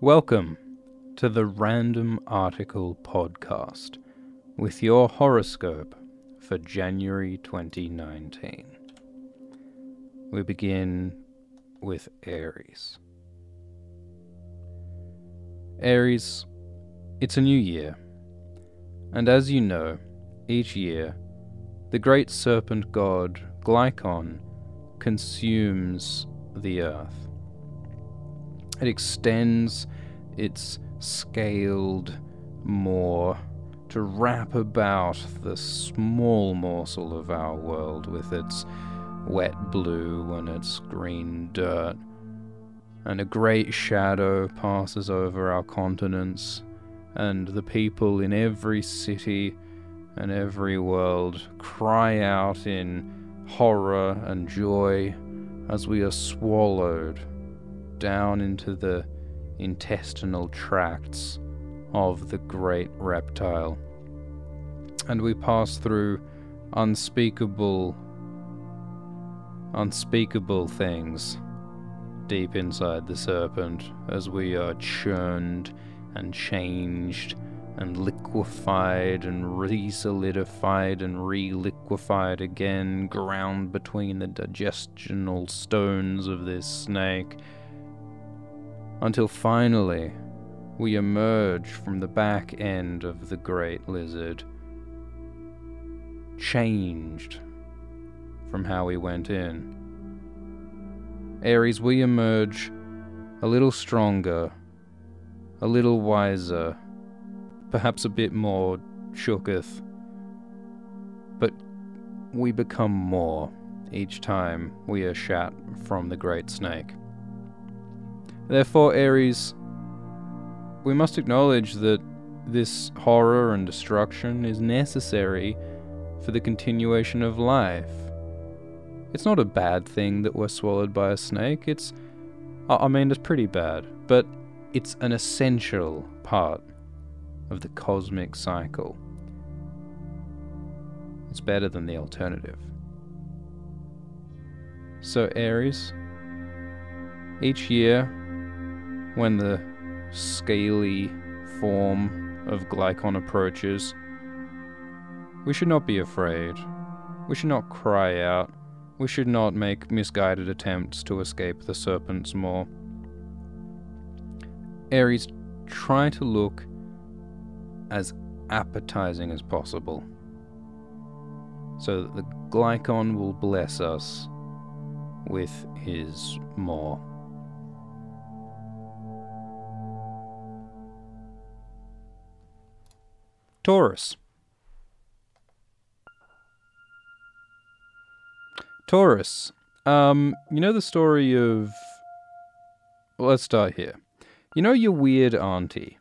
Welcome to the Random Article Podcast with your horoscope for January 2019. We begin with Aries. Aries, it's a new year, and as you know, each year, the great serpent god Glycon consumes the earth. It extends its scaled maw to wrap about the small morsel of our world with its wet blue and its green dirt, and a great shadow passes over our continents, and the people in every city and every world cry out in horror and joy as we are swallowed down into the intestinal tracts of the great reptile, and we pass through unspeakable things deep inside the serpent as we are churned and changed and liquefied and re-solidified and re-liquefied again, ground between the digestional stones of this snake, until finally we emerge from the back end of the great lizard, changed from how we went in. Aries, we emerge a little stronger, a little wiser, perhaps a bit more shooketh, but we become more each time we are shat from the great snake. Therefore, Aries, we must acknowledge that this horror and destruction is necessary for the continuation of life. It's not a bad thing that we're swallowed by a snake. It's pretty bad, but it's an essential part of the cosmic cycle. It's better than the alternative. So, Aries, each year, when the scaly form of Glycon approaches, we should not be afraid. We should not cry out. We should not make misguided attempts to escape the serpent's maw. Aries, try to look as appetizing as possible, so that the Glycon will bless us with his maw. Taurus. Taurus. You know the story of... Well, let's start here. You know your weird auntie?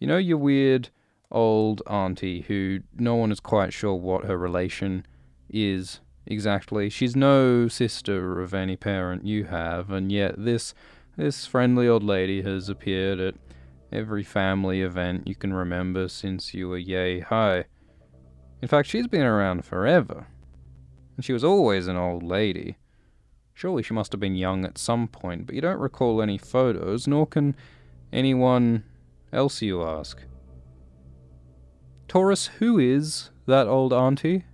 You know your weird old auntie who no one is quite sure what her relation is exactly? She's no sister of any parent you have, and yet this friendly old lady has appeared at every family event you can remember since you were yay high. In fact, she's been around forever. And she was always an old lady. Surely she must have been young at some point, but you don't recall any photos, nor can anyone else you ask. Taurus, who is that old auntie?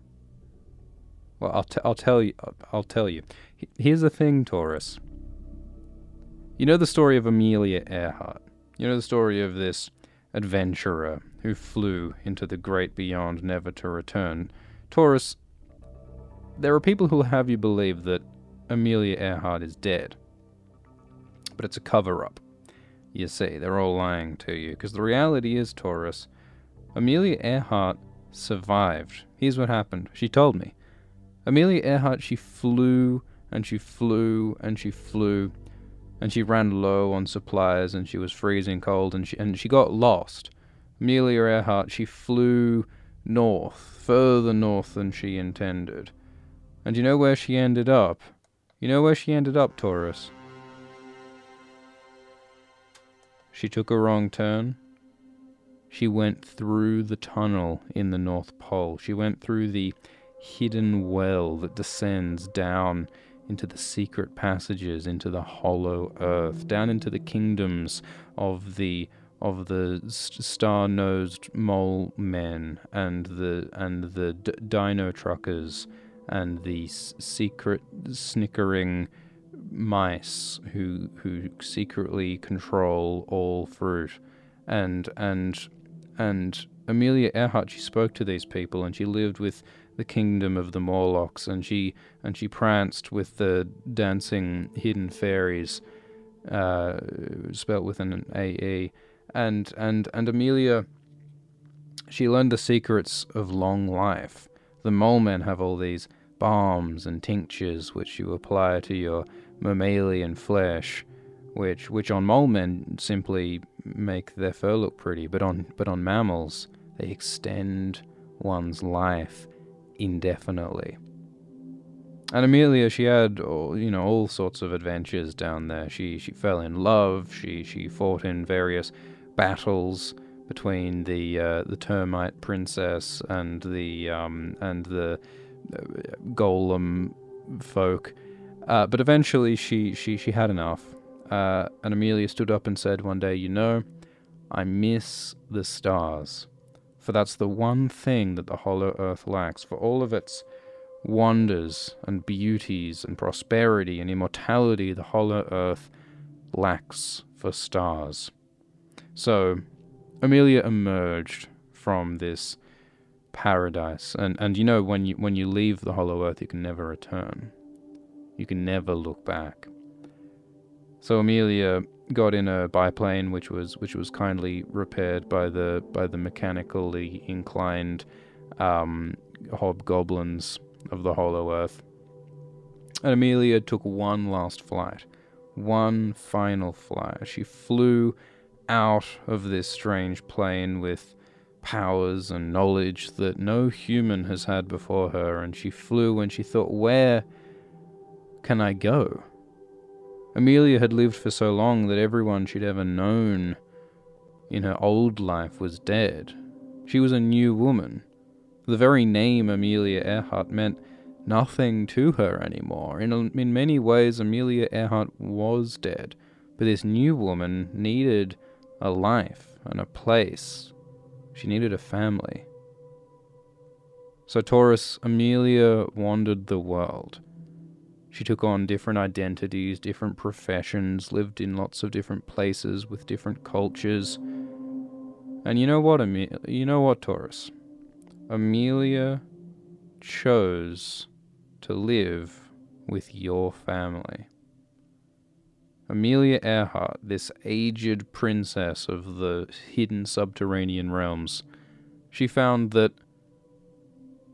Well, I'll tell you. Here's the thing, Taurus. You know the story of Amelia Earhart? You know the story of this adventurer who flew into the great beyond, never to return? Taurus, there are people who will have you believe that Amelia Earhart is dead. But it's a cover-up. You see, they're all lying to you, because the reality is, Taurus, Amelia Earhart survived. Here's what happened. She told me. Amelia Earhart, she flew, and she flew, and she flew, and she ran low on supplies, and she was freezing cold, and she got lost. Amelia Earhart, she flew north, further north than she intended. And you know where she ended up? You know where she ended up, Taurus? She took a wrong turn. She went through the tunnel in the North Pole. She went through the hidden well that descends down the secret passages, into the hollow earth, down into the kingdoms of the star-nosed mole men and the dino truckers and the secret snickering mice who secretly control all fruit. And Amelia Earhart, she spoke to these people, and she lived with the kingdom of the Morlocks, and she pranced with the dancing hidden fairies, spelt with an A-E. And Amelia, she learned the secrets of long life. The mole men have all these balms and tinctures which you apply to your mammalian flesh, which on mole men simply make their fur look pretty, but on mammals they extend one's life indefinitely. And Amelia, she had all sorts of adventures down there. She fell in love. She fought in various battles between the termite princess and the golem folk, but eventually she had enough. And Amelia stood up and said one day, I miss the stars, for that's the one thing that the hollow earth lacks. For all of its wonders and beauties and prosperity and immortality, the hollow earth lacks for stars. So Amelia emerged from this paradise, and when you leave the hollow earth, you can never return. You can never look back. So Amelia got in a biplane, which was kindly repaired by the mechanically inclined hobgoblins of the hollow earth. And Amelia took one last flight, one final flight. She flew out of this strange plane with powers and knowledge that no human has had before her, and she flew and she thought, where can I go? Amelia had lived for so long that everyone she'd ever known in her old life was dead. She was a new woman. The very name Amelia Earhart meant nothing to her anymore. In many ways, Amelia Earhart was dead, but this new woman needed a life and a place. She needed a family. So Taurus, Amelia wandered the world. She took on different identities, different professions, lived in lots of different places with different cultures. And you know what, Taurus? Amelia chose to live with your family. Amelia Earhart, this aged princess of the hidden subterranean realms, she found that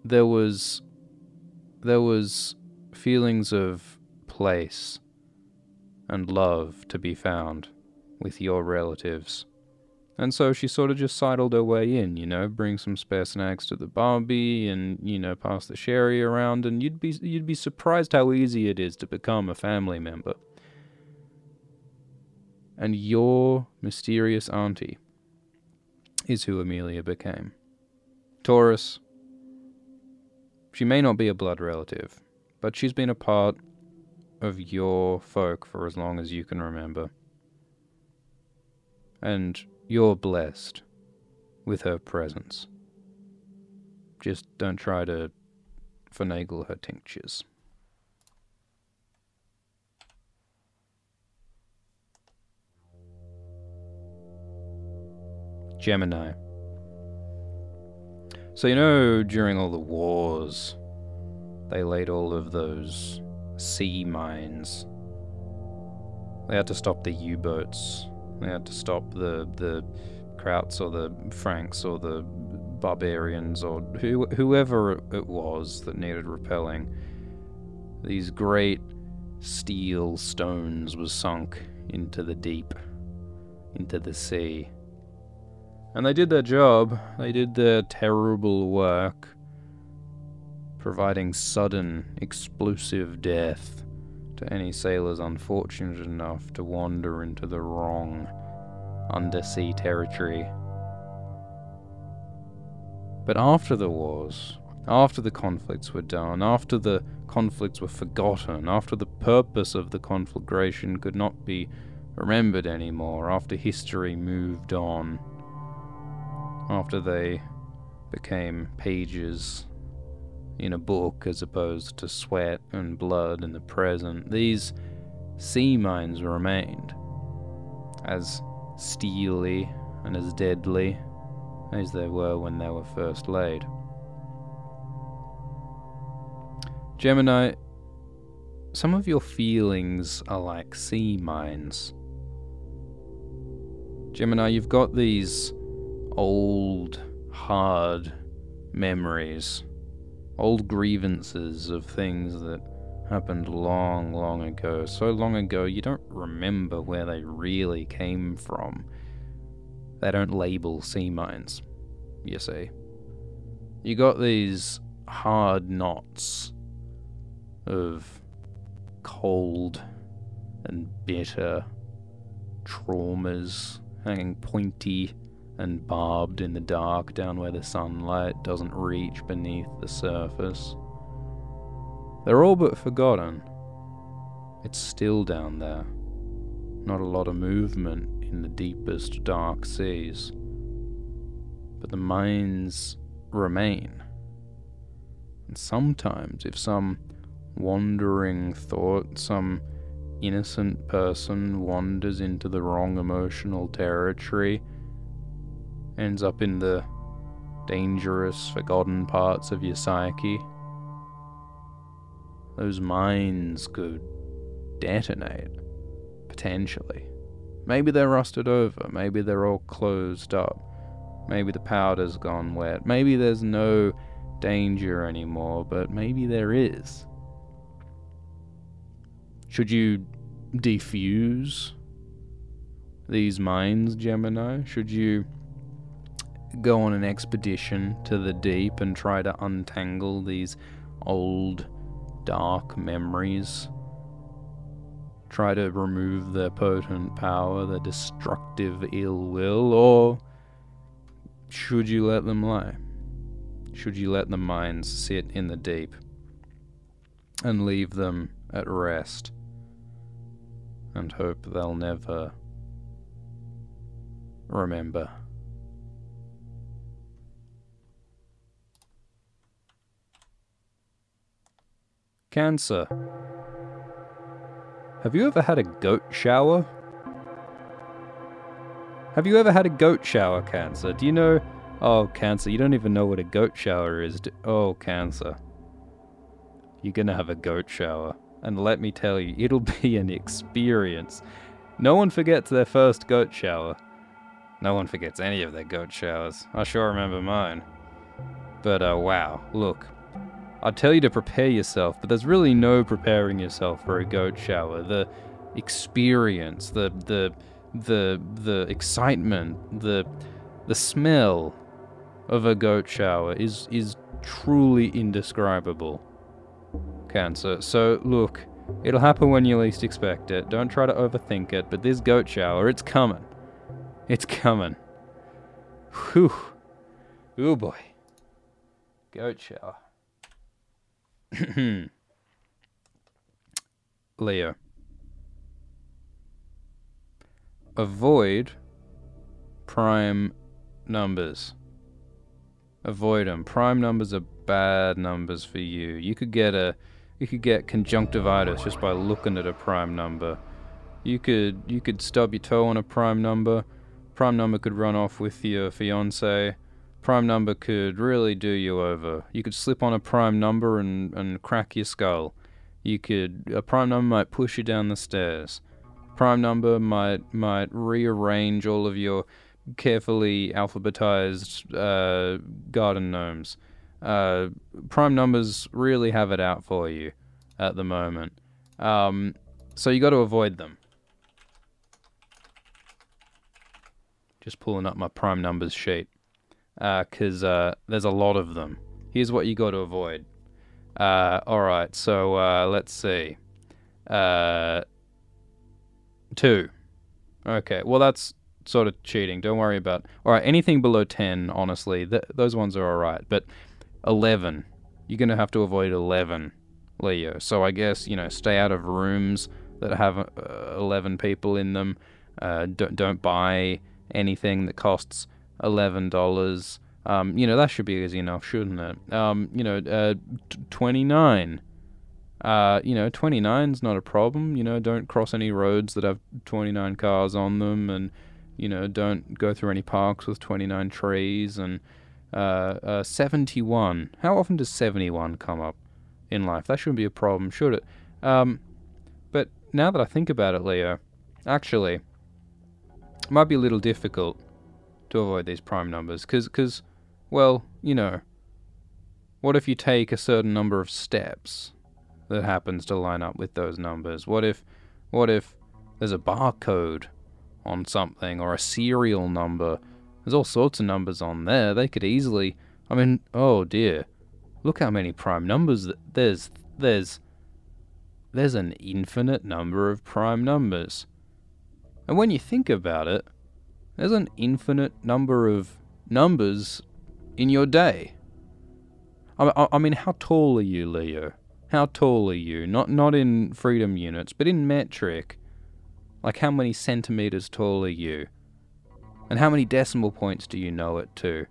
there was feelings of place and love to be found with your relatives. And so she sort of just sidled her way in, bring some spare snacks to the barbie and, pass the sherry around, and you'd be surprised how easy it is to become a family member. And your mysterious auntie is who Amelia became. Taurus, she may not be a blood relative, but she's been a part of your folk for as long as you can remember. And you're blessed with her presence. Just don't try to finagle her tinctures. Gemini. So during all the wars, they laid all of those sea mines. They had to stop the U-boats. They had to stop the Krauts or the Franks or the barbarians or whoever it was that needed repelling. These great steel stones were sunk into the deep, into the sea. And they did their job. They did their terrible work, providing sudden, explosive death to any sailors unfortunate enough to wander into the wrong undersea territory. But after the wars, after the conflicts were done, after the conflicts were forgotten, after the purpose of the conflagration could not be remembered anymore, after history moved on, after they became pages in a book as opposed to sweat and blood in the present, these sea mines remained, as steely and as deadly as they were when they were first laid. Gemini, some of your feelings are like sea mines. Gemini, you've got these old, hard memories, old grievances of things that happened long, long ago. So long ago you don't remember where they really came from. They don't label sea mines, you see. You got these hard knots of cold and bitter traumas hanging pointy and barbed in the dark down where the sunlight doesn't reach beneath the surface. They're all but forgotten. It's still down there. Not a lot of movement in the deepest dark seas. But the mines remain. And sometimes, if some wandering thought, some innocent person wanders into the wrong emotional territory, ends up in the dangerous, forgotten parts of your psyche, those mines could detonate, potentially. Maybe they're rusted over, maybe they're all closed up, maybe the powder's gone wet, maybe there's no danger anymore, but maybe there is. Should you defuse these mines, Gemini? Should you go on an expedition to the deep and try to untangle these old, dark memories? Try to remove their potent power, their destructive ill will, or should you let them lie? Should you let the mines sit in the deep and leave them at rest and hope they'll never remember? Cancer. Have you ever had a goat shower? Have you ever had a goat shower, Cancer? Do you know... Oh, Cancer, you don't even know what a goat shower is. Oh, Cancer. You're gonna have a goat shower. And let me tell you, it'll be an experience. No one forgets their first goat shower. No one forgets any of their goat showers. I sure remember mine. But, wow. Look. I'd tell you to prepare yourself, but there's really no preparing yourself for a goat shower. The experience, the excitement, the smell of a goat shower is truly indescribable, Cancer. So look, it'll happen when you least expect it. Don't try to overthink it, but this goat shower, it's coming. It's coming. Whew. Oh boy. Goat shower. Leo. Avoid prime numbers. Avoid them. Prime numbers are bad numbers for you. You could get conjunctivitis just by looking at a prime number. You could stub your toe on a prime number. Prime number could run off with your fiance. Prime number could really do you over. You could slip on a prime number and crack your skull. A prime number might push you down the stairs. Prime number might rearrange all of your carefully alphabetized garden gnomes. Prime numbers really have it out for you at the moment. So you got to avoid them. Just pulling up my prime numbers sheet. Because there's a lot of them. Here's what you got to avoid. Alright, so let's see. 2. Okay, well that's sort of cheating. Don't worry about... Alright, anything below 10, honestly, those ones are alright. But 11. you're going to have to avoid 11, Leo. So I guess, stay out of rooms that have 11 people in them. Don't buy anything that costs $11. That should be easy enough, shouldn't it? 29. 29's not a problem. Don't cross any roads that have 29 cars on them, and, don't go through any parks with 29 trees, and 71. How often does 71 come up in life? That shouldn't be a problem, should it? But now that I think about it, Leo, actually, it might be a little difficult to avoid these prime numbers, because, well, what if you take a certain number of steps that happens to line up with those numbers? What if there's a barcode on something, or a serial number? There's all sorts of numbers on there. They could easily, oh dear, look how many prime numbers there's an infinite number of prime numbers. And when you think about it, there's an infinite number of numbers in your day. How tall are you, Leo? How tall are you? Not in freedom units, but in metric. Like, how many centimeters tall are you? And how many decimal points do you know it to?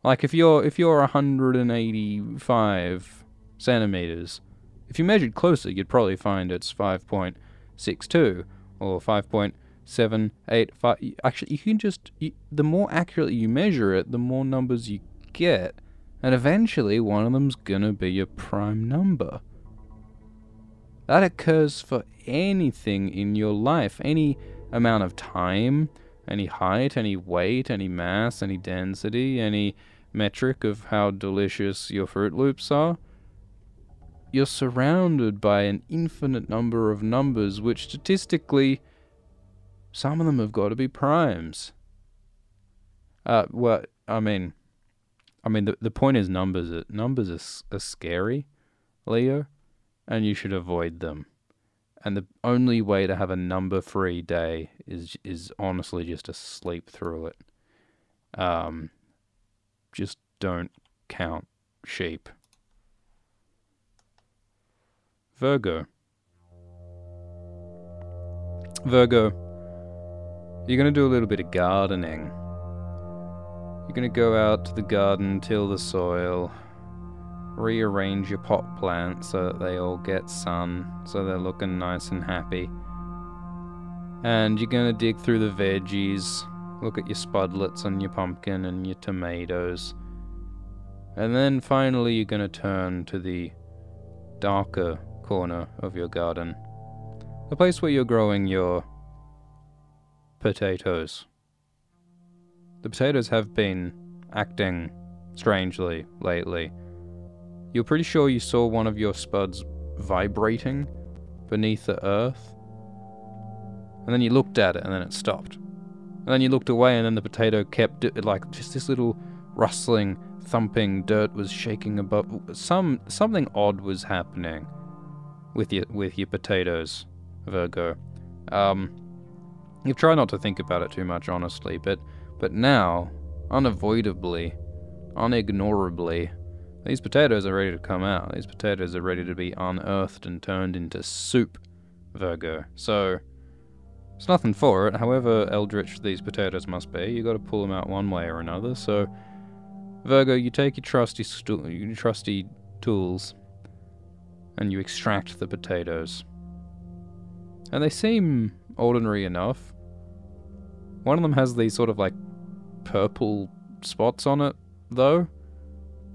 Like, if you're 185 centimeters, if you measured closer, you'd probably find it's 5.62 or 5.785. Actually, you can the more accurately you measure it, the more numbers you get. And eventually, one of them's gonna be a prime number. That occurs for anything in your life. Any amount of time, any height, any weight, any mass, any density, any metric of how delicious your Fruit Loops are. You're surrounded by an infinite number of numbers, which statistically, some of them have got to be primes. The point is numbers are scary, Leo, and you should avoid them. And the only way to have a number-free day is honestly just to sleep through it. Just don't count sheep. Virgo, you're going to do a little bit of gardening. You're going to go out to the garden, till the soil, rearrange your pot plants so that they all get sun, so they're looking nice and happy. And you're going to dig through the veggies, look at your spudlets and your pumpkin and your tomatoes. And then finally you're going to turn to the darker corner of your garden, the place where you're growing your potatoes. The potatoes have been acting strangely lately. You're pretty sure you saw one of your spuds vibrating beneath the earth, and then you looked at it and then it stopped. And then you looked away and then the potato kept it, like just this little rustling, thumping, dirt was shaking above. Something odd was happening with your potatoes, Virgo. You've tried not to think about it too much, honestly, but now, unavoidably, unignorably, these potatoes are ready to come out. These potatoes are ready to be unearthed and turned into soup, Virgo. So, there's nothing for it. However eldritch these potatoes must be, you got to pull them out one way or another. So, Virgo, you take your trusty tools and you extract the potatoes. And they seem ordinary enough. One of them has these sort of like purple spots on it, though.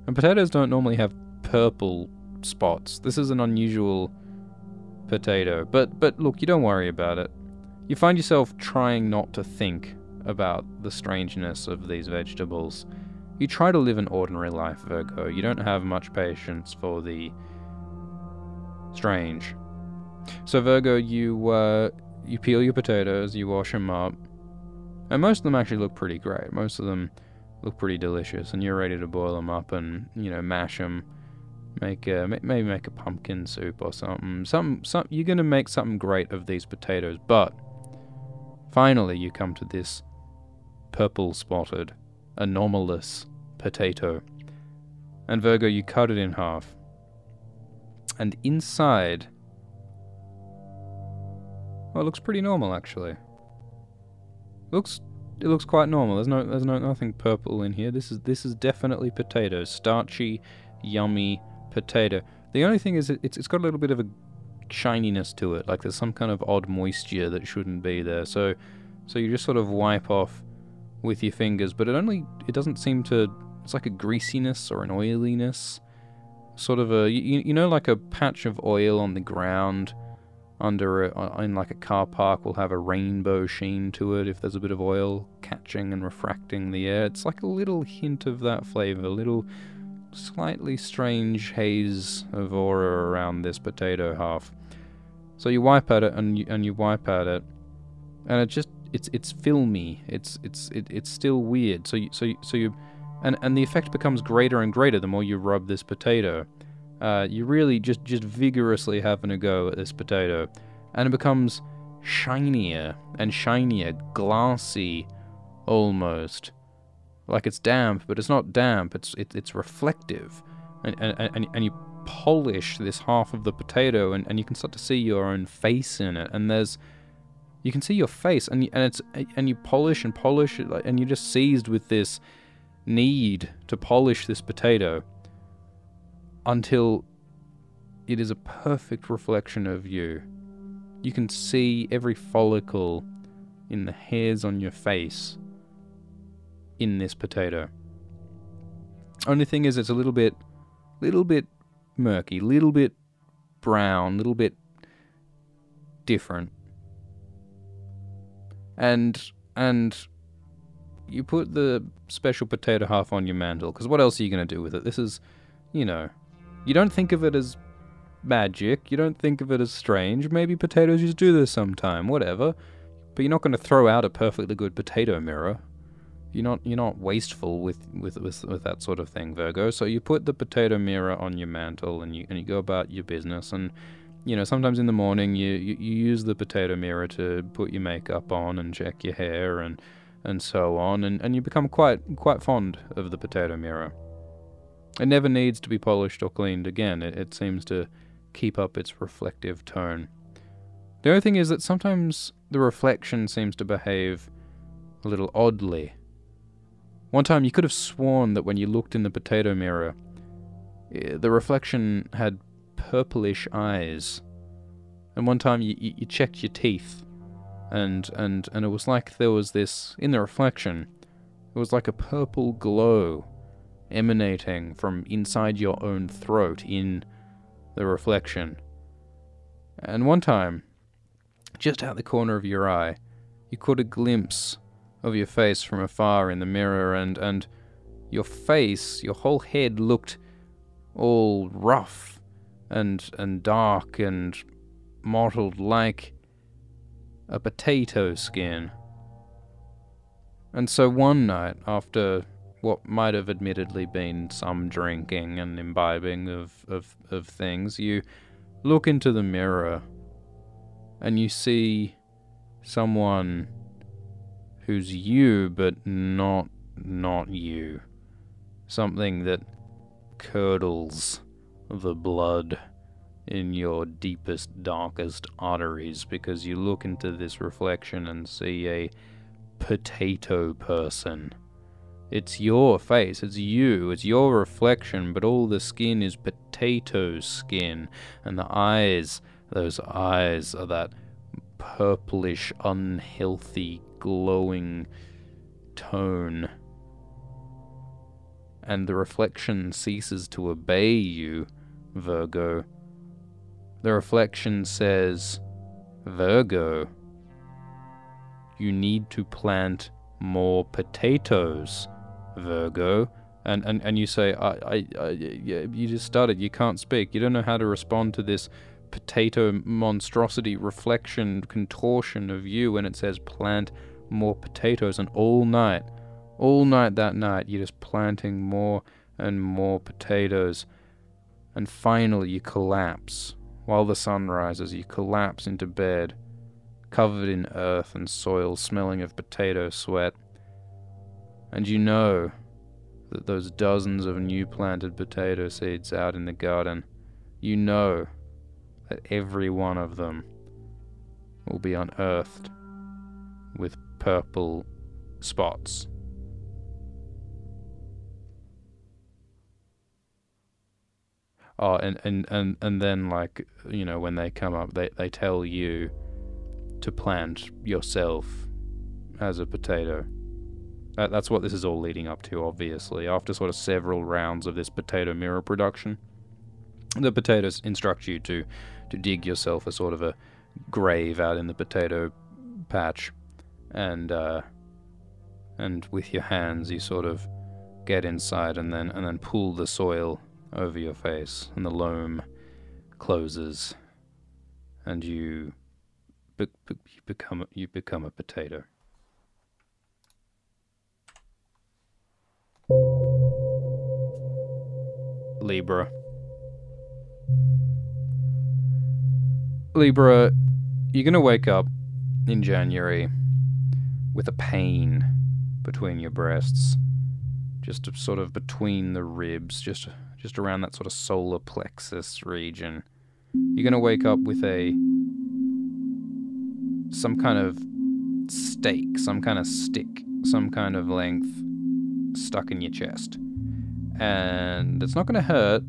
And potatoes don't normally have purple spots. This is an unusual potato. But look, you don't worry about it. You find yourself trying not to think about the strangeness of these vegetables. You try to live an ordinary life, Virgo. You don't have much patience for the strange. So Virgo, you peel your potatoes, you wash them up, and most of them actually look pretty great. Most of them look pretty delicious, and you're ready to boil them up and, mash them, maybe make a pumpkin soup or something. You're gonna make something great of these potatoes, but finally you come to this purple spotted, anomalous potato. And Virgo, you cut it in half. And inside... well, it looks pretty normal, actually. It looks quite normal. There's nothing purple in here. This is definitely potato. Starchy, yummy potato. The only thing is it's got a little bit of a shininess to it. Like there's some kind of odd moisture that shouldn't be there. So you just sort of wipe off with your fingers, but it doesn't seem to... it's like a greasiness or an oiliness. Sort of a... you know, like a patch of oil on the ground under in like a car park will have a rainbow sheen to it if there's a bit of oil catching and refracting the air. It's like a little hint of that flavor, a little slightly strange haze of aura around this potato half. So you wipe at it and you wipe at it, and it just it's filmy. It's still weird. So you and the effect becomes greater and greater the more you rub this potato. You really just vigorously having a go at this potato, and it becomes shinier and shinier, glassy, almost, like it's damp, but it's not damp. It's reflective, and you polish this half of the potato, and you can start to see your own face in it, and you can see your face, and you polish and polish it, and you're just seized with this need to polish this potato until it is a perfect reflection of you. You can see every follicle in the hairs on your face in this potato. Only thing is, it's a little bit murky, little bit brown, little bit different. And you put the special potato half on your mantle, because what else are you going to do with it? This is, you know, you don't think of it as magic, you don't think of it as strange. Maybe potatoes just do this sometime, whatever. But you're not going to throw out a perfectly good potato mirror. You're not wasteful with that sort of thing, Virgo. So you put the potato mirror on your mantle, and you go about your business. And you know, sometimes in the morning you use the potato mirror to put your makeup on and check your hair and so on, and you become quite fond of the potato mirror. It never needs to be polished or cleaned again. It seems to keep up its reflective tone. The only thing is that sometimes the reflection seems to behave a little oddly. One time you could have sworn that when you looked in the potato mirror, the reflection had purplish eyes. And one time you checked your teeth, and it was like there was this, in the reflection, it was like a purple glow emanating from inside your own throat in the reflection. And one time, just out the corner of your eye, you caught a glimpse of your face from afar in the mirror, and your face, your whole head looked all rough and dark and mottled like a potato skin. And so one night, after what might have admittedly been some drinking and imbibing of things, you look into the mirror and you see someone who's you, but not you. Something that curdles the blood in your deepest, darkest arteries, because you look into this reflection and see a potato person. It's your face, it's you, it's your reflection, but all the skin is potato skin, and the eyes, those eyes are that purplish, unhealthy, glowing tone. And the reflection ceases to obey you, Virgo. The reflection says, Virgo, you need to plant more potatoes, Virgo. And you say, you just started, you can't speak, you don't know how to respond to this potato monstrosity reflection contortion of you, and it says plant more potatoes. And all night that night, you're just planting more and more potatoes, and finally you collapse. While the sun rises, you collapse into bed, covered in earth and soil, smelling of potato sweat. And you know those dozens of new planted potato seeds out in the garden, you know that every one of them will be unearthed with purple spots. Oh, and then, like, you know, when they come up, they tell you to plant yourself as a potato. That's what this is all leading up to, obviously. After sort of several rounds of this potato mirror production, the potatoes instruct you to dig yourself a sort of a grave out in the potato patch, and with your hands you sort of get inside and then pull the soil over your face, and the loam closes, and you become a potato. Libra. Libra, you're gonna wake up in January with a pain between your breasts, just sort of between the ribs, just around that sort of solar plexus region. You're gonna wake up with some kind of stake, some kind of stick, some kind of length stuck in your chest. And it's not gonna hurt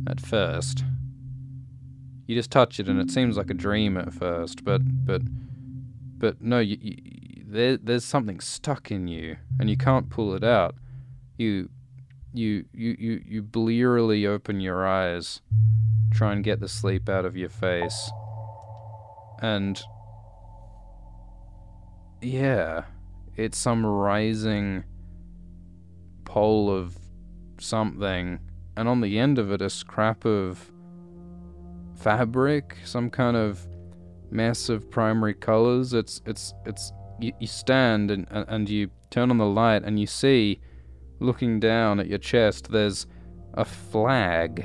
at first. You just touch it and it seems like a dream at first, but no, there's something stuck in you and you can't pull it out. You blearily open your eyes, try and get the sleep out of your face, and yeah, it's some rising pole of something, and on the end of it a scrap of fabric, some kind of mess of primary colors. You stand and you turn on the light and you see, looking down at your chest, there's a flag.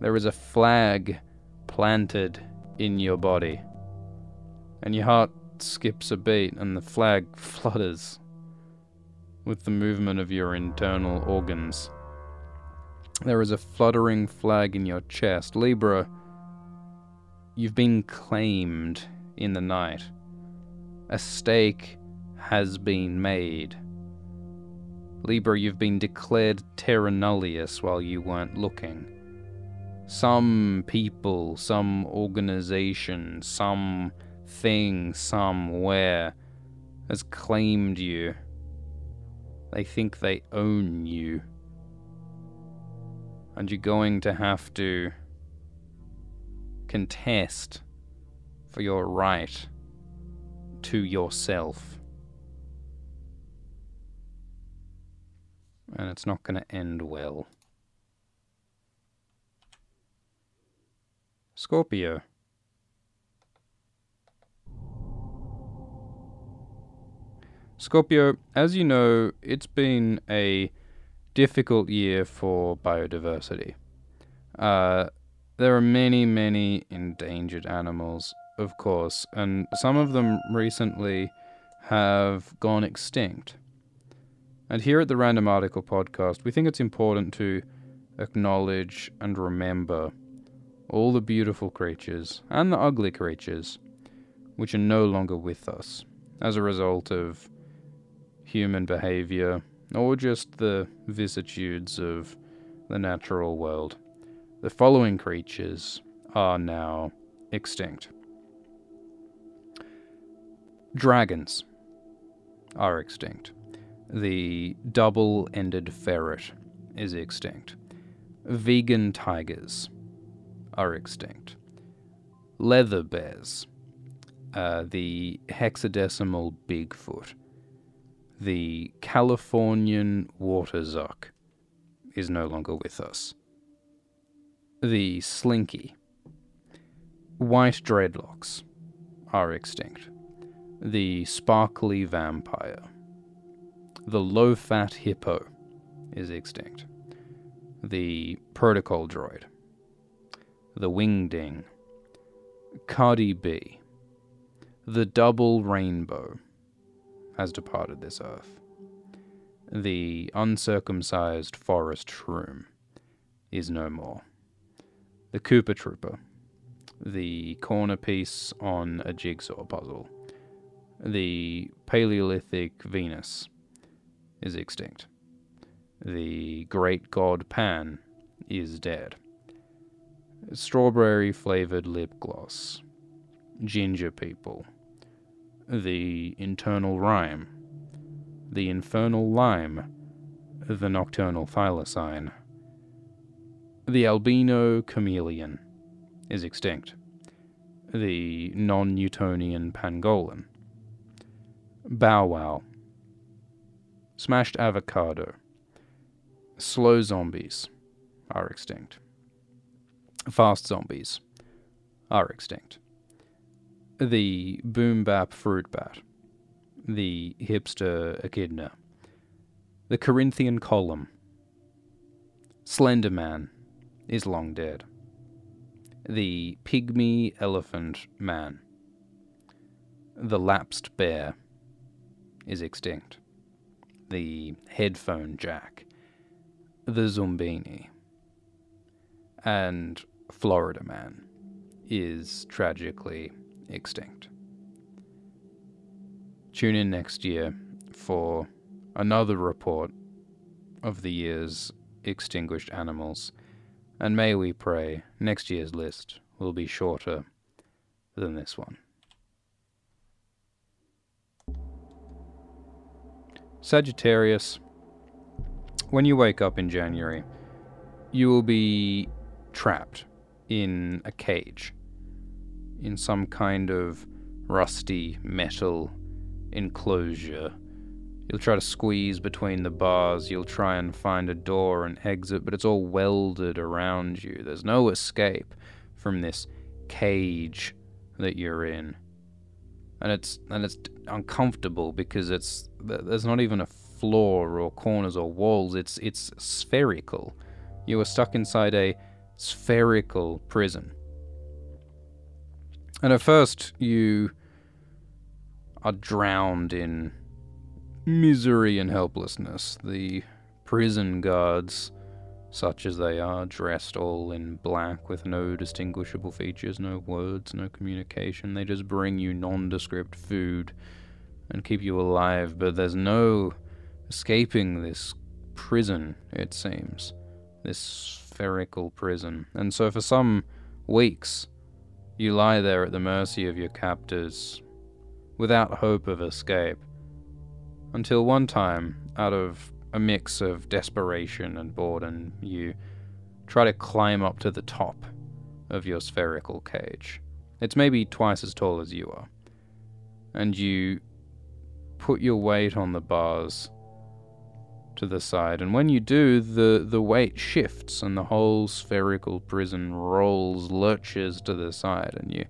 There is a flag planted in your body. And your heart skips a beat and the flag flutters with the movement of your internal organs. There is a fluttering flag in your chest. Libra, you've been claimed in the night. A stake has been made. Libra, you've been declared terra nullius while you weren't looking. Some people, some organization, some thing, somewhere has claimed you. They think they own you. And you're going to have to contest for your right to yourself. And it's not going to end well. Scorpio. Scorpio, as you know, it's been a difficult year for biodiversity. There are many, many endangered animals, of course, and some of them recently have gone extinct. And here at the Random Article Podcast, we think it's important to acknowledge and remember all the beautiful creatures and the ugly creatures which are no longer with us as a result of human behavior or just the vicissitudes of the natural world. The following creatures are now extinct. Dragons are extinct. The double-ended ferret is extinct. Vegan tigers are extinct. Leather bears. The hexadecimal Bigfoot. The Californian water zuck is no longer with us. The slinky. White dreadlocks are extinct. The sparkly vampire. The low-fat hippo is extinct. The protocol droid. The wingding. Cardi B. The double rainbow has departed this earth. The uncircumcised forest shroom is no more. The Koopa Trooper, the corner piece on a jigsaw puzzle, the Paleolithic Venus is extinct. The great god Pan is dead. Strawberry-flavored lip gloss, ginger people, the internal rhyme, the infernal lime, the nocturnal thylacine. The albino chameleon is extinct. The non-Newtonian pangolin. Bow Wow. Smashed avocado. Slow zombies are extinct. Fast zombies are extinct. The boom bap fruit bat. The hipster echidna. The Corinthian column. Slender Man is long dead. The pygmy elephant man. The lapsed bear is extinct. The headphone jack. The Zumbini. And Florida Man is tragically extinct. Tune in next year for another report of the year's extinguished animals, and may we pray next year's list will be shorter than this one. Sagittarius, when you wake up in January, you will be trapped in a cage, in some kind of rusty metal enclosure. You'll try to squeeze between the bars, you'll try and find a door and exit, but it's all welded around you. There's no escape from this cage that you're in. And it's uncomfortable because there's not even a floor or corners or walls. It's spherical. You are stuck inside a spherical prison. And at first you are drowned in misery and helplessness. The prison guards, such as they are, dressed all in black with no distinguishable features, no words, no communication. They just bring you nondescript food and keep you alive, but there's no escaping this prison, it seems. This spherical prison. And so for some weeks, you lie there at the mercy of your captors, without hope of escape. Until one time, out of a mix of desperation and boredom, you try to climb up to the top of your spherical cage. It's maybe twice as tall as you are. And you put your weight on the bars to the side, and when you do, the weight shifts and the whole spherical prison lurches to the side, and you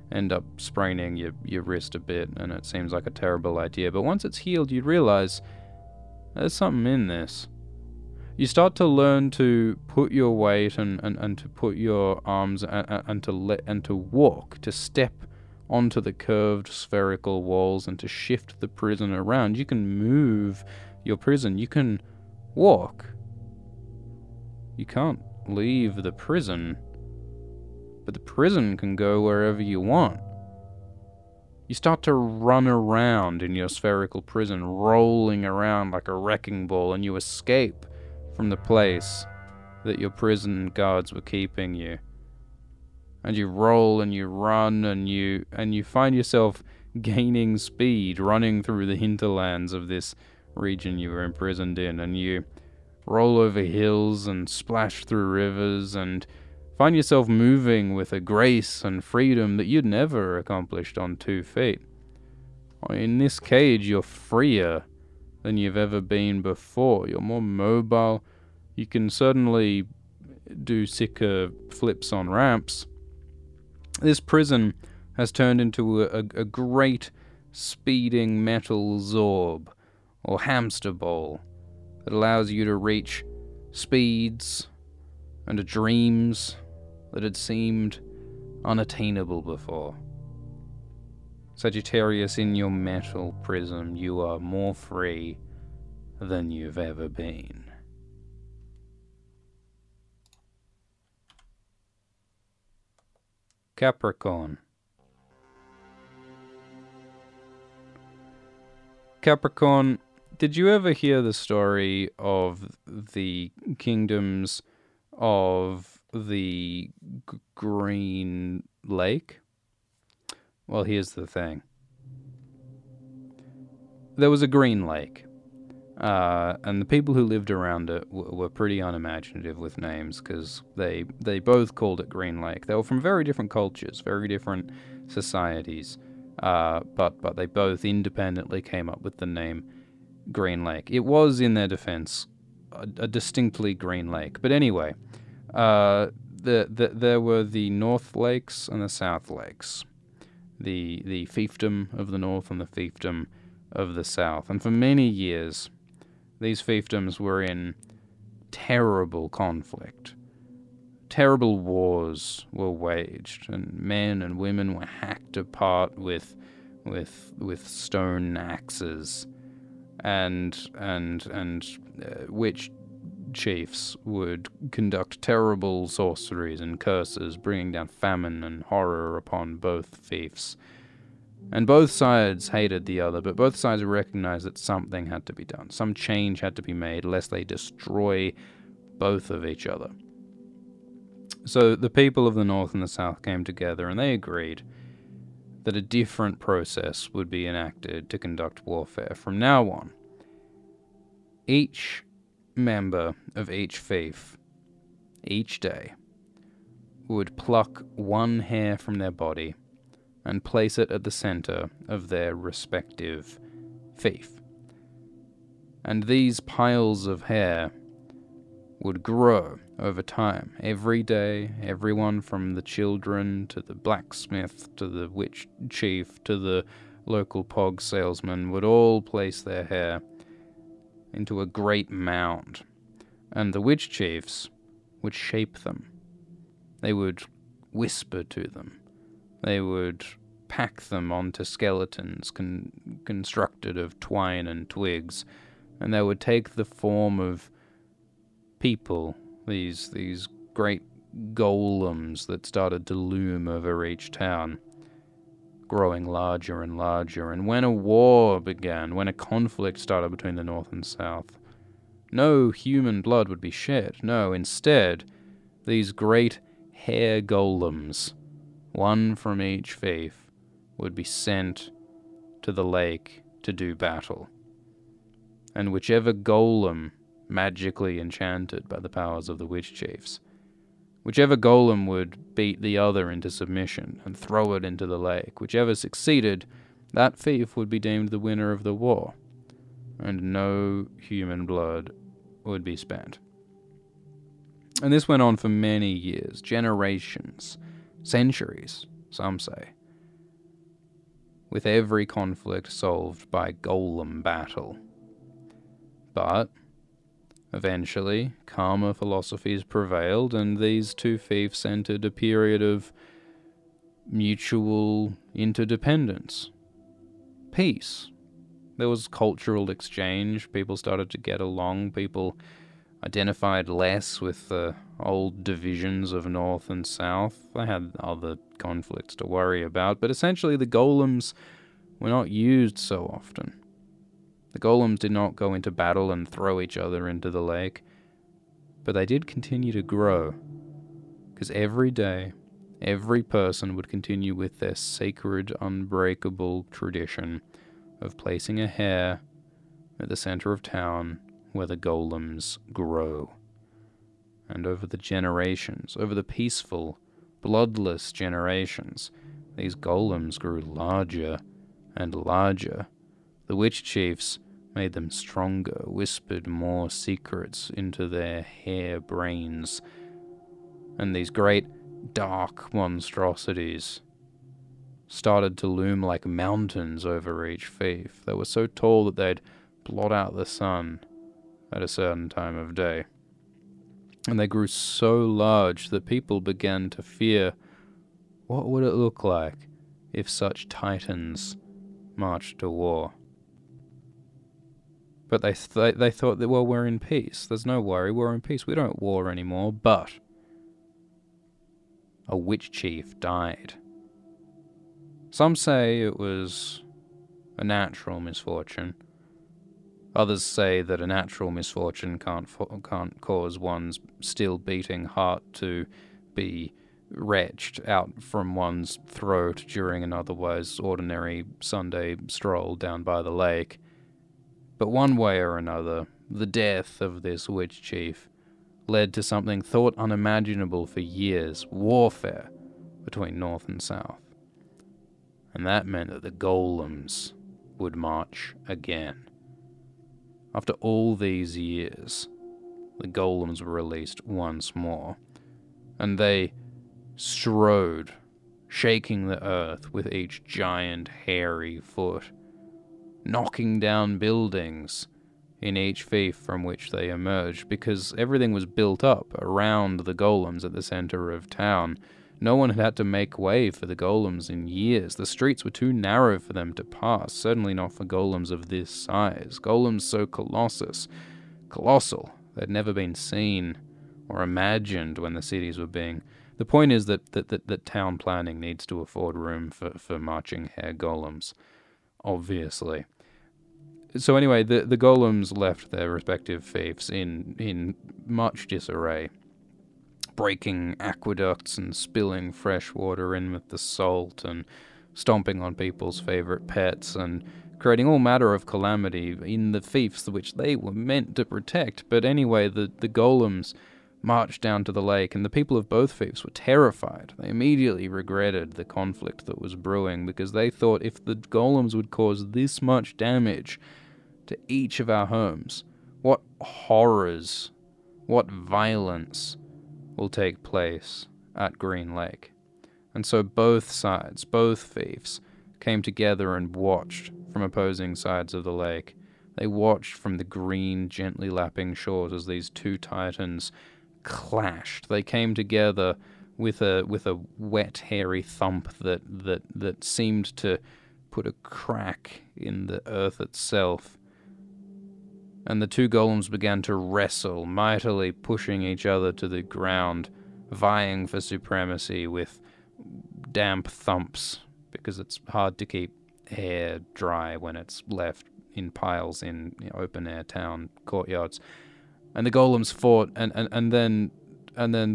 end up spraining your wrist a bit, and it seems like a terrible idea. But once it's healed, you realize there's something in this. You start to learn to put your weight and to put your arms and to walk, to step onto the curved spherical walls and to shift the prison around. You can move your prison. You can walk. You can't leave the prison, but the prison can go wherever you want. You start to run around in your spherical prison, rolling around like a wrecking ball, and you escape from the place that your prison guards were keeping you. And you roll and you run and you find yourself gaining speed, running through the hinterlands of this region you were imprisoned in, and you roll over hills and splash through rivers and find yourself moving with a grace and freedom that you'd never accomplished on 2 feet. In this cage, you're freer than you've ever been before. You're more mobile. You can certainly do sicker flips on ramps. This prison has turned into a great speeding metal zorb or hamster ball that allows you to reach speeds and dreams that had seemed unattainable before. Sagittarius, in your metal prism, you are more free than you've ever been. Capricorn. Capricorn, did you ever hear the story of the kingdoms of the Green Lake? Well, here's the thing. There was a green lake, and the people who lived around it were pretty unimaginative with names, because they both called it Green Lake. They were from very different cultures, very different societies, but they both independently came up with the name Green Lake. It was, in their defense, a distinctly green lake. But anyway, there were the North Lakes and the South Lakes. The fiefdom of the North and the fiefdom of the South. And for many years, these fiefdoms were in terrible conflict. Terrible wars were waged, and men and women were hacked apart with stone axes, and witch chiefs would conduct terrible sorceries and curses, bringing down famine and horror upon both fiefs. And both sides hated the other, but both sides recognized that something had to be done. Some change had to be made, lest they destroy both of each other. So the people of the North and the South came together, and they agreed that a different process would be enacted to conduct warfare. From now on, each member of each fief, each day, would pluck one hair from their body and place it at the center of their respective fief. And these piles of hair would grow over time. Every day, everyone from the children to the blacksmith to the witch chief to the local pog salesman would all place their hair into a great mound, and the witch chiefs would shape them. They would whisper to them. They would pack them onto skeletons constructed of twine and twigs, and they would take the form of people, these great golems that started to loom over each town, growing larger and larger. And when a war began, when a conflict started between the North and South, no human blood would be shed. No, instead, these great hair golems, one from each fief, would be sent to the lake to do battle. And whichever golem, magically enchanted by the powers of the witch chiefs, whichever golem would beat the other into submission and throw it into the lake, whichever succeeded, that fief would be deemed the winner of the war, and no human blood would be spent. And this went on for many years, generations, centuries, some say, with every conflict solved by golem battle. But eventually, calmer philosophies prevailed, and these two fiefs entered a period of mutual interdependence, peace. There was cultural exchange, people started to get along, people identified less with the old divisions of North and South. They had other conflicts to worry about, but essentially the golems were not used so often. The golems did not go into battle and throw each other into the lake, but they did continue to grow, because every day, every person would continue with their sacred, unbreakable tradition of placing a hair at the center of town where the golems grow. And over the generations, over the peaceful, bloodless generations, these golems grew larger and larger. The witch chiefs made them stronger, whispered more secrets into their hair brains, and these great dark monstrosities started to loom like mountains over each fief. They were so tall that they'd blot out the sun at a certain time of day. And they grew so large that people began to fear, what would it look like if such titans marched to war? But they thought that, well, we're in peace. There's no worry, we're in peace. We don't war anymore. But a witch chief died. Some say it was a natural misfortune. Others say that a natural misfortune can't cause one's still beating heart to be wrenched out from one's throat during an otherwise ordinary Sunday stroll down by the lake. But one way or another, the death of this witch chief led to something thought unimaginable for years, warfare between North and South. And that meant that the Golems would march again. After all these years, the Golems were released once more, and they strode, shaking the earth with each giant hairy foot, knocking down buildings in each fief from which they emerged, because everything was built up around the Golems at the center of town. No one had to make way for the Golems in years. The streets were too narrow for them to pass, certainly not for Golems of this size. Golems so colossal, they'd never been seen or imagined when the cities were being... The point is that town planning needs to afford room for marching hare Golems, obviously. So anyway, the Golems left their respective fiefs in much disarray, breaking aqueducts and spilling fresh water in with the salt and stomping on people's favorite pets and creating all manner of calamity in the fiefs which they were meant to protect. But anyway, the Golems marched down to the lake, and the people of both fiefs were terrified. They immediately regretted the conflict that was brewing, because they thought, if the Golems would cause this much damage to each of our homes, what horrors, what violence will take place at Green Lake. And so both sides, both fiefs, came together and watched from opposing sides of the lake. They watched from the green, gently lapping shores as these two titans clashed. They came together with a wet, hairy thump that seemed to put a crack in the earth itself. And the two Golems began to wrestle, mightily pushing each other to the ground, vying for supremacy with damp thumps, because it's hard to keep hair dry when it's left in piles in open-air town courtyards. And the Golems fought, and then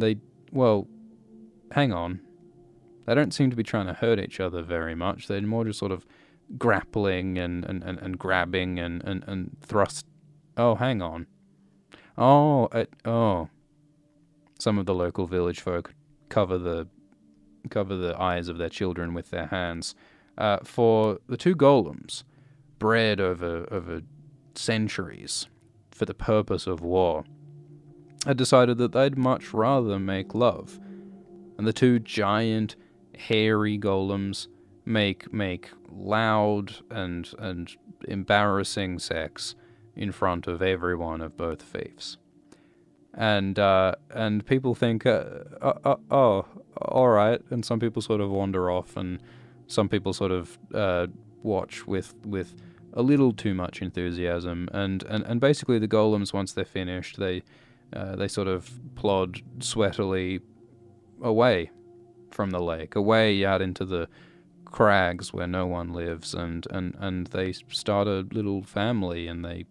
they, well, hang on. They don't seem to be trying to hurt each other very much. They're more just sort of grappling and grabbing and thrust. Oh, hang on. Some of the local village folk cover the eyes of their children with their hands. For the two Golems, bred over centuries for the purpose of war, had decided that they'd much rather make love. And the two giant, hairy Golems make loud and embarrassing sex in front of everyone of both fiefs. And people think, oh, all right. And some people sort of wander off, and some people sort of watch with a little too much enthusiasm. And basically the Golems, once they're finished, they sort of plod sweatily away from the lake, away out into the crags where no one lives, and they start a little family, and the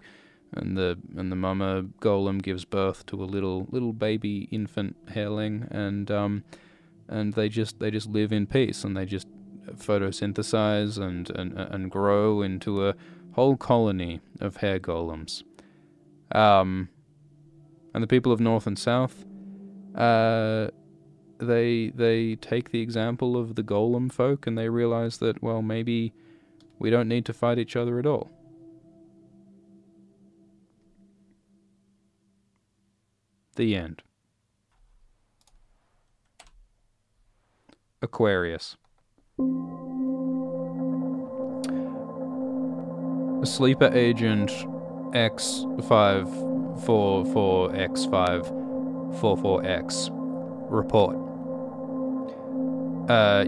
mama Golem gives birth to a little baby infant hareling, and they just live in peace, and they just photosynthesize and grow into a whole colony of hare Golems. And the people of North and South, they take the example of the Golem folk, and they realize that, well, maybe we don't need to fight each other at all. The end. Aquarius. Sleeper agent X544X544X. Report.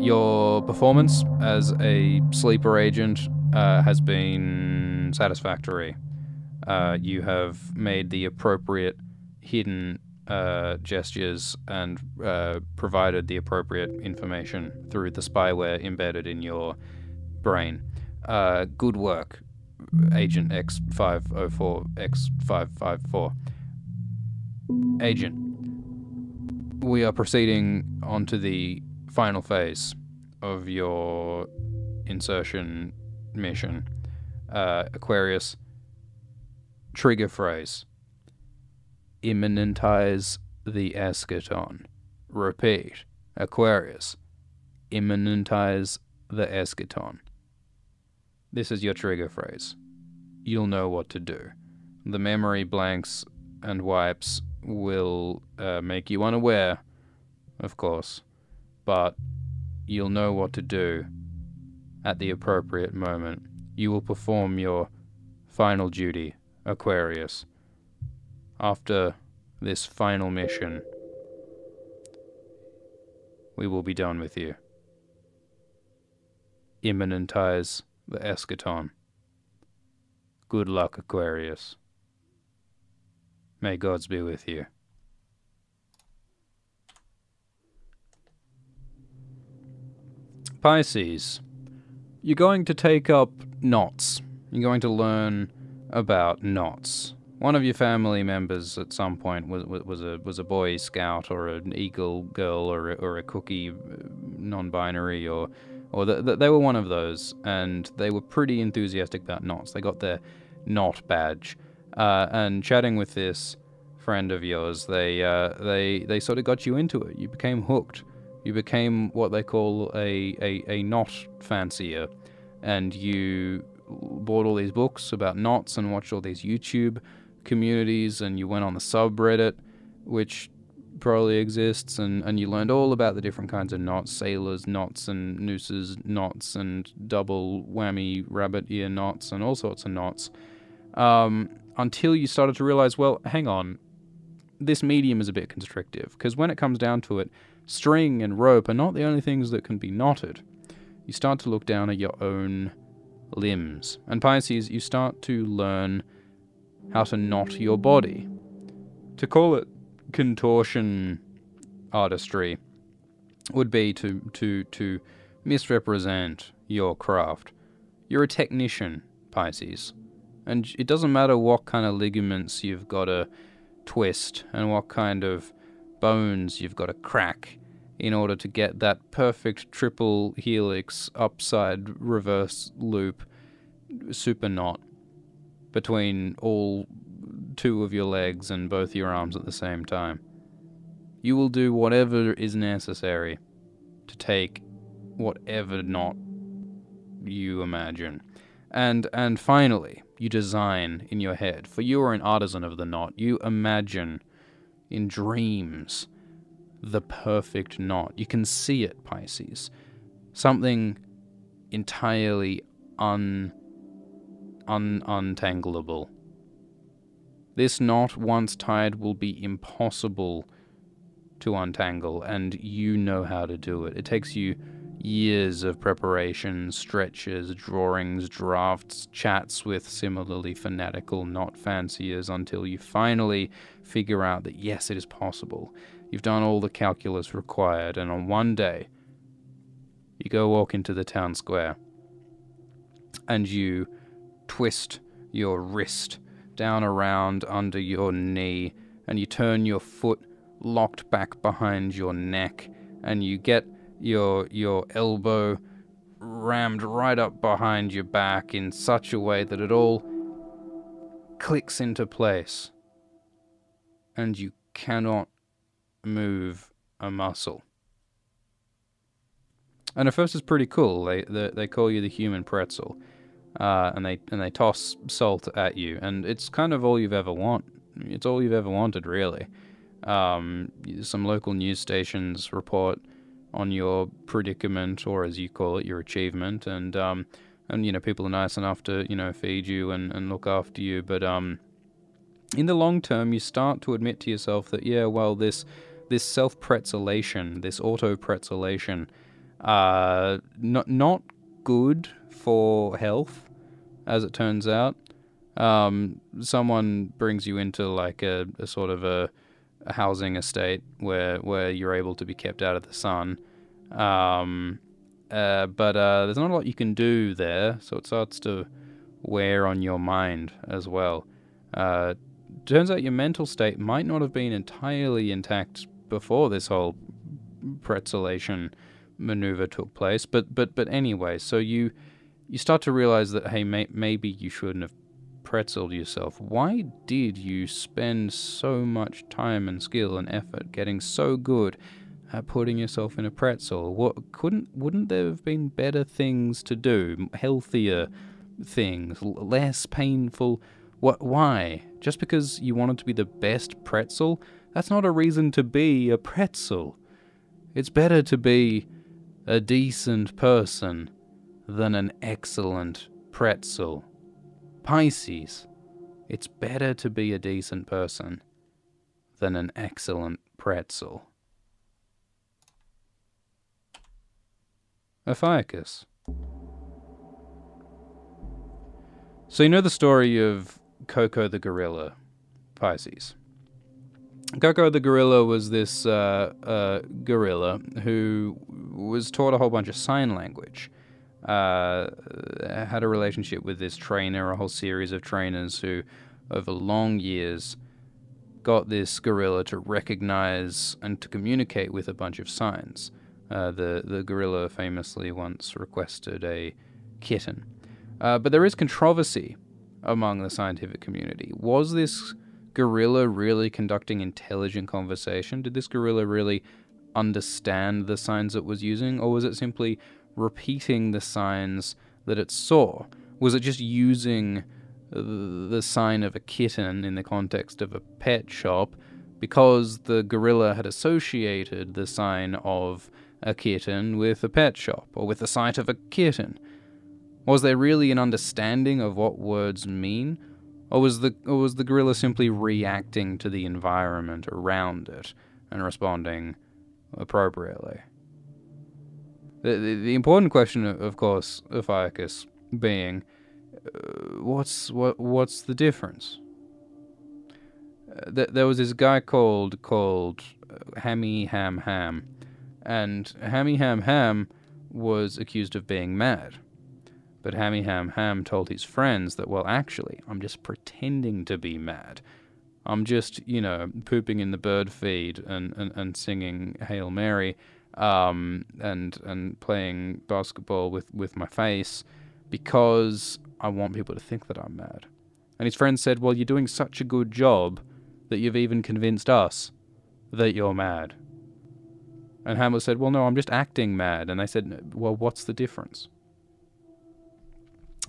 Your performance as a sleeper agent has been satisfactory. You have made the appropriate hidden gestures and provided the appropriate information through the spyware embedded in your brain. Good work, Agent X504, X554. Agent, we are proceeding onto the final phase of your insertion mission. Aquarius, trigger phrase: immanentize the eschaton. Repeat, Aquarius, immanentize the eschaton. This is your trigger phrase. You'll know what to do. The memory blanks and wipes will make you unaware, of course, but you'll know what to do at the appropriate moment. You will perform your final duty, Aquarius. After this final mission, we will be done with you. Immanentize the eschaton. Good luck, Aquarius. May gods be with you. Pisces, you're going to take up knots. You're going to learn about knots. One of your family members at some point was a Boy Scout or an Eagle Girl or a Cookie non-binary or they were one of those, and they were pretty enthusiastic about knots. They got their knot badge. And chatting with this friend of yours, they sort of got you into it. You became hooked. You became what they call a knot fancier, and you bought all these books about knots and watched all these YouTube communities, and you went on the subreddit, which probably exists, and you learned all about the different kinds of knots: sailors knots and nooses knots and double whammy rabbit ear knots and all sorts of knots. Until you started to realize, well, hang on, this medium is a bit constrictive, because when it comes down to it, string and rope are not the only things that can be knotted. You start to look down at your own limbs. And Pisces, you start to learn how to knot your body. To call it contortion artistry would be to misrepresent your craft. You're a technician, Pisces. And it doesn't matter what kind of ligaments you've got to twist and what kind of bones you've got to crack in order to get that perfect triple helix upside reverse loop super knot between all two of your legs and both your arms at the same time. You will do whatever is necessary to take whatever knot you imagine. And finally, you design in your head, for you are an artisan of the knot. You imagine in dreams the perfect knot. You can see it, Pisces. Something entirely untangleable. This knot, once tied, will be impossible to untangle, and you know how to do it. It takes you years of preparation, stretches, drawings, drafts, chats with similarly fanatical knot fanciers until you finally figure out that yes, it is possible. You've done all the calculus required, and on one day, you go walk into the town square, and you twist your wrist down around under your knee, and you turn your foot locked back behind your neck, and you get your elbow rammed right up behind your back in such a way that it all clicks into place, and you cannot move a muscle. And at first it's pretty cool. They call you the human pretzel, and they toss salt at you, and it's kind of all you've ever want. It's all you've ever wanted, really. Some local news stations report on your predicament, or as you call it, your achievement, and you know, people are nice enough to, you know, feed you and look after you, but in the long term, you start to admit to yourself that, yeah, well, this self-pretzelation, this auto-pretzelation, not good for health, as it turns out. Someone brings you into like a sort of a housing estate where you're able to be kept out of the sun. But there's not a lot you can do there, so it starts to wear on your mind as well. Turns out your mental state might not have been entirely intact before this whole pretzelation maneuver took place, but anyway, so you start to realize that, hey, maybe you shouldn't have pretzeled yourself. Why did you spend so much time and skill and effort getting so good at putting yourself in a pretzel? Wouldn't there have been better things to do, healthier things, less painful? Why? Just because you wanted to be the best pretzel? That's not a reason to be a pretzel. It's better to be a decent person than an excellent pretzel. Pisces, it's better to be a decent person than an excellent pretzel. Ophiuchus. So you know the story of Coco the gorilla, Pisces. Coco the gorilla was this gorilla who was taught a whole bunch of sign language. Had a relationship with this trainer, a whole series of trainers who, over long years, got this gorilla to recognize and to communicate with a bunch of signs. The gorilla famously once requested a kitten. But there is controversy among the scientific community. Was this gorilla really conducting intelligent conversation? Did this gorilla really understand the signs it was using, or was it simply repeating the signs that it saw? Was it just using the sign of a kitten in the context of a pet shop because the gorilla had associated the sign of a kitten with a pet shop, or with the sight of a kitten? Was there really an understanding of what words mean? Or was the gorilla simply reacting to the environment around it and responding appropriately? The important question, of course, Ophiuchus being, what's the difference? There was this guy called Hammy Ham Ham, and Hammy Ham Ham was accused of being mad. But Hammy Ham Ham told his friends that, well, actually, I'm just pretending to be mad. I'm just, pooping in the bird feed and singing Hail Mary, and playing basketball with my face because I want people to think that I'm mad. And his friends said, well, you're doing such a good job that you've even convinced us that you're mad. And Hamlet said, well, no, I'm just acting mad. And they said, well, what's the difference?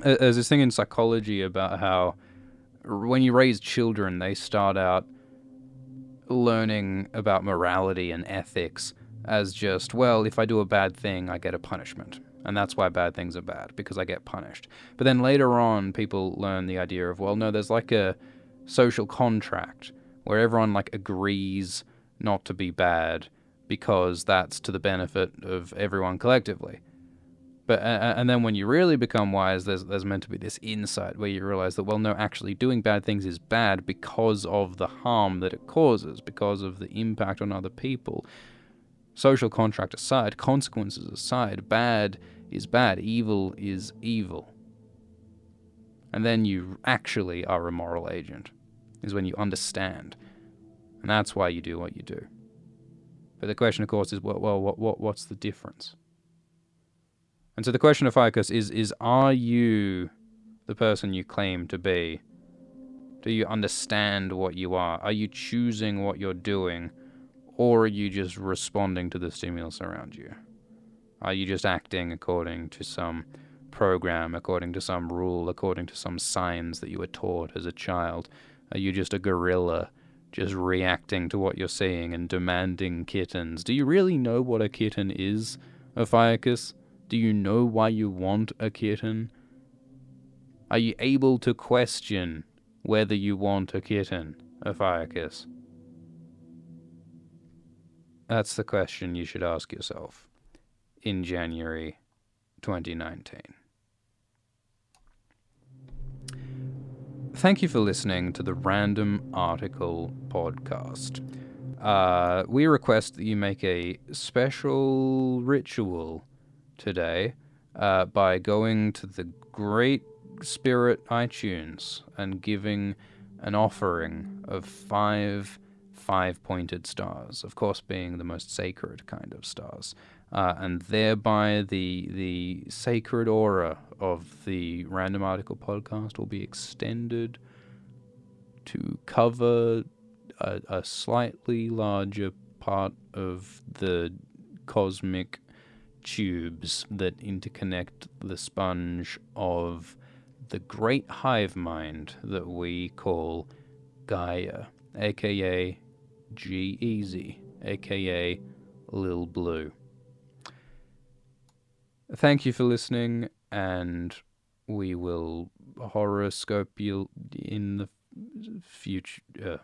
There's this thing in psychology about how when you raise children, they start out learning about morality and ethics as just, well, if I do a bad thing, I get a punishment. And that's why bad things are bad, because I get punished. But then later on, people learn the idea of, well, no, there's like a social contract where everyone like agrees not to be bad because that's to the benefit of everyone collectively. But and then when you really become wise, there's meant to be this insight where you realize that, well, no, actually doing bad things is bad because of the harm that it causes, because of the impact on other people. Social contract aside, consequences aside, bad is bad, evil is evil. And then you actually are a moral agent, is when you understand. And that's why you do what you do. But the question, of course, is, well, what's the difference? And so the question of Ophiuchus is are you the person you claim to be? Do you understand what you are? Are you choosing what you're doing? Or are you just responding to the stimulus around you? Are you just acting according to some program, according to some rule, according to some signs that you were taught as a child? Are you just a gorilla, just reacting to what you're seeing and demanding kittens? Do you really know what a kitten is, Ophiuchus? Do you know why you want a kitten? Are you able to question whether you want a kitten, Ophiuchus? That's the question you should ask yourself in January 2019. Thank you for listening to the Random Article Podcast. We request that you make a special ritual today by going to the Great Spirit iTunes and giving an offering of 5 pointed stars, of course being the most sacred kind of stars, and thereby the sacred aura of the Random Article Podcast will be extended to cover a slightly larger part of the cosmic tubes that interconnect the sponge of the great hive mind that we call Gaia, aka G-Easy, aka Lil Blue. Thank you for listening, and we will horoscope you in the future.